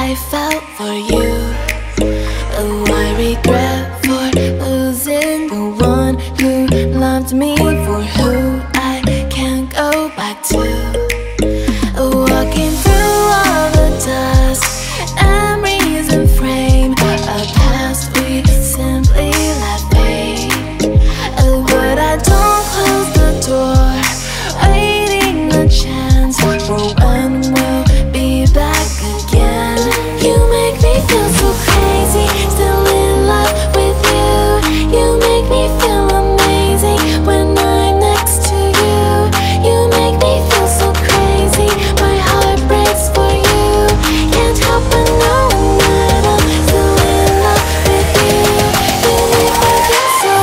I felt for you. Oh, I regret for losing the one who loved me, for who I can't go back to. Walking through all the dust, memories and frame, a past we simply let fade. Oh, but I don't close the door, waiting a chance for when we'll be back again. You make me feel so crazy, still in love with you. You make me feel amazing when I'm next to you. You make me feel so crazy, my heart breaks for you. Can't help but knowing that I'm still in love with you. You make me feel so.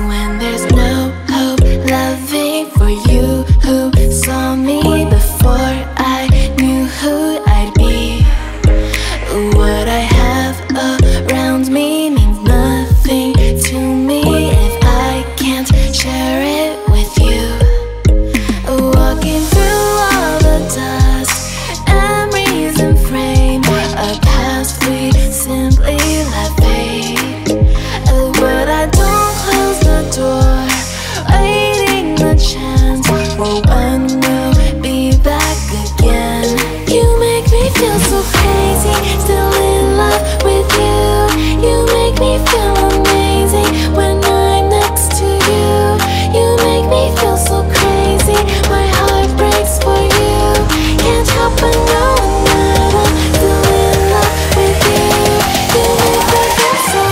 When there's no hope, loving for you who saw me before I knew who I'd be. What I have around me means nothing to me if I can't share it with you. Walking through all the dust, memories and frame, a past we simply let fade. But I don't close the door, waiting a chance for when we'll be back again. You make me feel so crazy, still in love with you. You make me feel amazing when I'm next to you. You make me feel so crazy, my heart breaks for you. Can't help but knowing that I'm still in love with you. You make me feel so.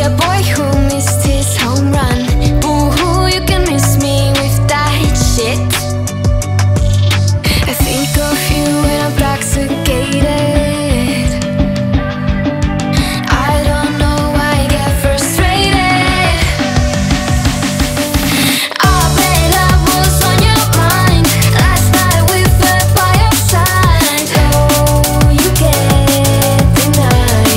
a boy who missed his home run. Boo-hoo, you can miss me with that shit. I think of you when I'm intoxicated. I don't know why I get frustrated. I bet love was on your mind last night we fell by your side. Oh, you can't deny.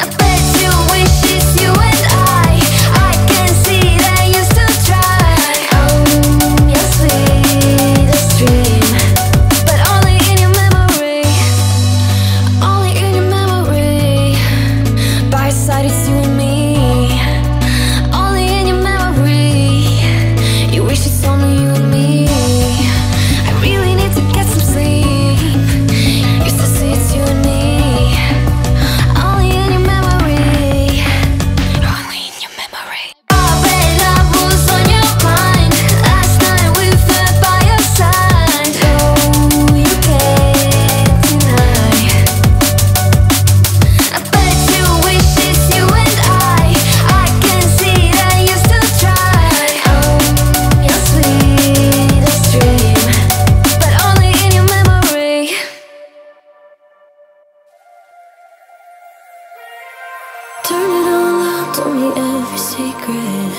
I bet you wish it's you and I can see that you still try. Oh, your sweetest dream, but only in your memory. Only in your memory. By your side it's you and me. Only in your memory. You wish it's only you and me. I really need to get some sleep. Used to say it's you and me. Only in your memory. Only in your memory. I bet love was on your mind last night we fell by your side. Oh, you can't deny. I bet you wish it's you and I can see that you still try. Oh, your sweetest dream, but only in your memory. Turn it all out, told me every secret.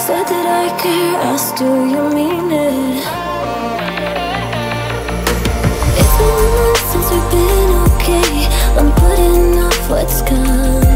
Said that I care, asked do you mean it? It's been months since we've been okay. I'm putting off what's coming.